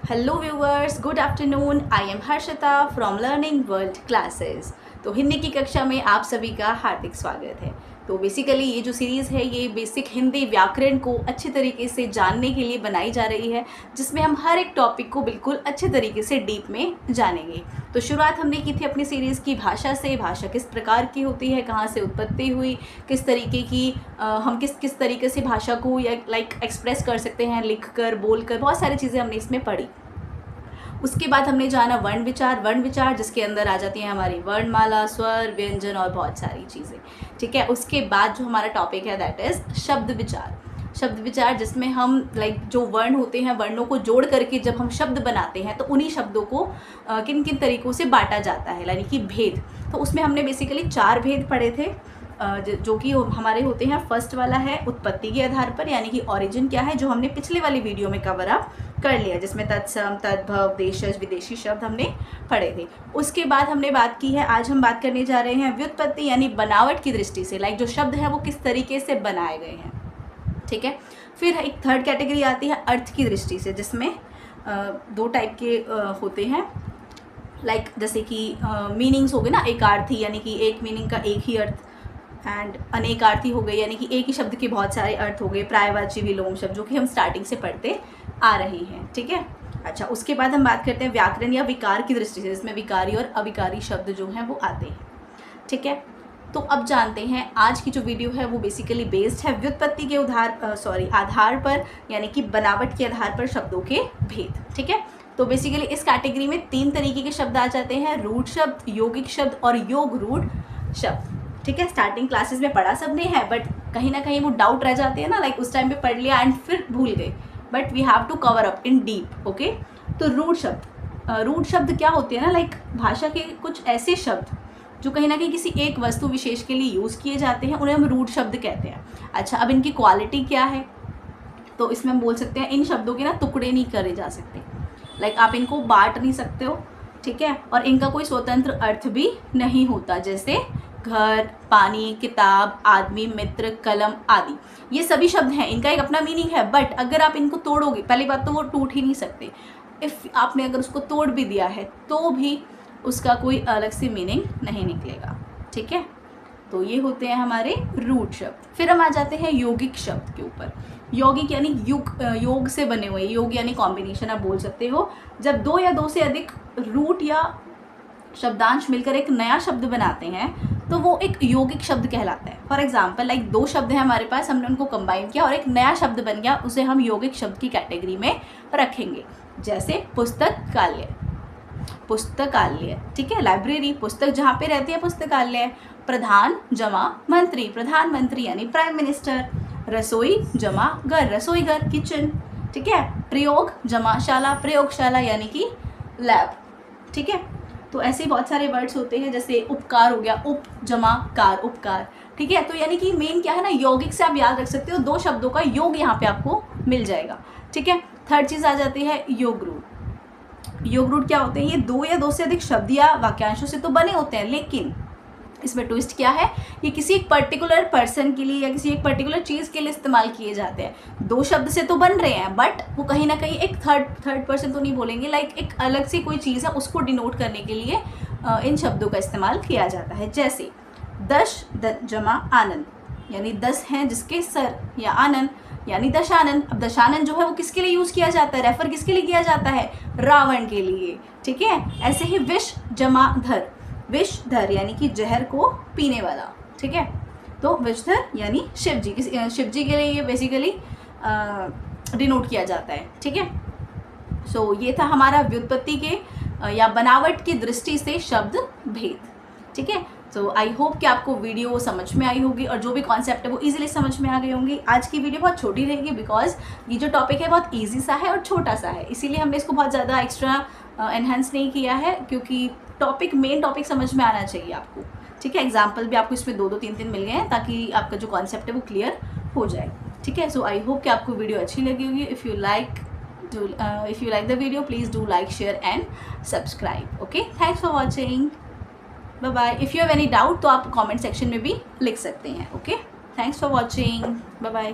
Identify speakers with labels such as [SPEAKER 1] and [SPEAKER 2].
[SPEAKER 1] Hello viewers, good afternoon. I am Harshita from learning world classes. तो हिंदी की कक्षा में आप सभी का हार्दिक स्वागत है। तो बेसिकली ये जो सीरीज़ है ये बेसिक हिंदी व्याकरण को अच्छे तरीके से जानने के लिए बनाई जा रही है, जिसमें हम हर एक टॉपिक को बिल्कुल अच्छे तरीके से डीप में जानेंगे। तो शुरुआत हमने की थी अपनी सीरीज़ की भाषा से। भाषा किस प्रकार की होती है, कहाँ से उत्पत्ति हुई, किस तरीके की हम किस तरीके से भाषा को या एक्सप्रेस कर सकते हैं, लिख कर, बोल कर, बहुत सारी चीज़ें हमने इसमें पढ़ी। उसके बाद हमने जाना वर्ण विचार जिसके अंदर आ जाती है हमारी वर्णमाला, स्वर, व्यंजन और बहुत सारी चीज़ें। ठीक है, उसके बाद जो हमारा टॉपिक है दैट इज़ शब्द विचार जिसमें हम जो वर्ण होते हैं, वर्णों को जोड़ करके जब हम शब्द बनाते हैं तो उन्हीं शब्दों को किन किन तरीक़ों से बांटा जाता है, यानी कि भेद। तो उसमें हमने बेसिकली 4 भेद पढ़े थे, जो कि हमारे होते हैं। फर्स्ट वाला है उत्पत्ति के आधार पर, यानी कि ओरिजिन क्या है, जो हमने पिछले वाली वीडियो में कवर अप कर लिया, जिसमें तत्सम, तद्भव, देशज, विदेशी शब्द हमने पढ़े थे। उसके बाद हमने बात की है, आज हम बात करने जा रहे हैं व्युत्पत्ति यानी बनावट की दृष्टि से, जो शब्द है वो किस तरीके से बनाए गए हैं। ठीक है, फिर एक थर्ड कैटेगरी आती है अर्थ की दृष्टि से, जिसमें 2 टाइप के होते हैं, जैसे कि मीनिंग्स हो गए ना, एकार्थी यानी कि एक मीनिंग का एक ही अर्थ, एंड अनेकार्थी हो गए यानी कि एक ही शब्द के बहुत सारे अर्थ हो गए, पर्यायवाची, विलोम शब्द, जो कि हम स्टार्टिंग से पढ़ते आ रहे हैं। ठीक है, अच्छा, उसके बाद हम बात करते हैं व्याकरण या विकार की दृष्टि से, जिसमें विकारी और अविकारी शब्द जो हैं वो आते हैं। ठीक है, तो अब जानते हैं आज की जो वीडियो है वो बेसिकली बेस्ड है व्युत्पत्ति के आधार पर, यानी कि बनावट के आधार पर शब्दों के भेद। ठीक है, तो बेसिकली इस कैटेगरी में 3 तरीके के शब्द आ जाते हैं, रूढ़ शब्द, यौगिक शब्द और योग रूढ़ शब्द। ठीक है, स्टार्टिंग क्लासेस में पढ़ा सबने है, बट कहीं ना कहीं वो डाउट रह जाते हैं ना, उस टाइम पे पढ़ लिया एंड फिर भूल गए, but we have to cover up in deep. Okay, तो रूढ़ शब्द क्या होते हैं ना, भाषा के कुछ ऐसे शब्द जो कहीं ना कहीं किसी एक वस्तु विशेष के लिए यूज़ किए जाते हैं, उन्हें हम रूढ़ शब्द कहते हैं। अच्छा, अब इनकी क्वालिटी क्या है, तो इसमें हम बोल सकते हैं इन शब्दों के ना टुकड़े नहीं करे जा सकते, आप इनको बांट नहीं सकते हो। ठीक है, और इनका कोई स्वतंत्र अर्थ भी नहीं होता, जैसे घर, पानी, किताब, आदमी, मित्र, कलम आदि। ये सभी शब्द हैं, इनका एक अपना मीनिंग है, बट अगर आप इनको तोड़ोगे, पहली बात तो वो टूट ही नहीं सकते। इफ़ आपने अगर उसको तोड़ भी दिया है तो भी उसका कोई अलग से मीनिंग नहीं निकलेगा। ठीक है, तो ये होते हैं हमारे रूढ़ शब्द। फिर हम आ जाते हैं यौगिक शब्द के ऊपर। यौगिक यानी योग से बने हुए, योग यानी कॉम्बिनेशन आप बोल सकते हो। जब 2 या 2 से अधिक रूट या शब्दांश मिलकर एक नया शब्द बनाते हैं तो वो एक यौगिक शब्द कहलाता है। फॉर एग्जाम्पल 2 शब्द हैं हमारे पास, हमने उनको कंबाइन किया और एक नया शब्द बन गया, उसे हम यौगिक शब्द की कैटेगरी में रखेंगे। जैसे पुस्तकालय, ठीक है, लाइब्रेरी, पुस्तक जहाँ पे रहती है पुस्तकालय। प्रधान जमा मंत्री, प्रधानमंत्री यानी प्राइम मिनिस्टर। रसोई जमा घर, रसोई घर, किचन। ठीक है, प्रयोग जमा शाला, प्रयोगशाला यानी कि लैब। ठीक है, तो ऐसे बहुत सारे वर्ड्स होते हैं, जैसे उपकार हो गया, उप जमा कार, उपकार। ठीक है, तो यानी कि मेन क्या है ना, यौगिक से आप याद रख सकते हो, 2 शब्दों का योग यहाँ पे आपको मिल जाएगा। ठीक है, थर्ड चीज़ आ जाती है योग रूढ़। योग रूढ़ क्या होते हैं, ये 2 या 2 से अधिक शब्द या वाक्यांशों से तो बने होते हैं, लेकिन इसमें ट्विस्ट क्या है, ये किसी एक पर्टिकुलर पर्सन के लिए या किसी एक पर्टिकुलर चीज़ के लिए इस्तेमाल किए जाते हैं। 2 शब्द से तो बन रहे हैं, बट वो कहीं ना कहीं एक थर्ड पर्सन तो नहीं बोलेंगे, एक अलग से कोई चीज़ है, उसको डिनोट करने के लिए इन शब्दों का इस्तेमाल किया जाता है। जैसे दश जमा आनंद, यानी 10 हैं जिसके सर, या आनंद यानी दशानन। अब दशानन जो है वो किसके लिए यूज़ किया जाता है, रेफर किसके लिए किया जाता है, रावण के लिए। ठीक है, ऐसे ही विष जमा धर, विषधर यानी कि जहर को पीने वाला। ठीक है, तो विषधर यानी शिवजी के लिए ये बेसिकली डिनोट किया जाता है। ठीक है, सो ये था हमारा व्युत्पत्ति के या बनावट की दृष्टि से शब्द भेद। ठीक है, तो आई होप कि आपको वीडियो समझ में आई होगी और जो भी कॉन्सेप्ट है वो इजीली समझ में आ गई होंगी। आज की वीडियो बहुत छोटी रहेगी, बिकॉज ये जो टॉपिक है बहुत ईजी सा है और छोटा सा है, इसीलिए हमने इसको बहुत ज़्यादा एक्स्ट्रा एनहेंस नहीं किया है, क्योंकि मेन टॉपिक समझ में आना चाहिए आपको। ठीक है, एग्जाम्पल भी आपको इसमें 2-2, 3-3 मिल गए हैं, ताकि आपका जो कॉन्सेप्ट है वो क्लियर हो जाए। ठीक है, सो आई होप कि आपको वीडियो अच्छी लगी होगी। If you like the video, please do like, share and subscribe. Okay, thanks for watching, bye bye. If you have any doubt तो आप कमेंट सेक्शन में भी लिख सकते हैं। Okay, thanks for watching, bye bye.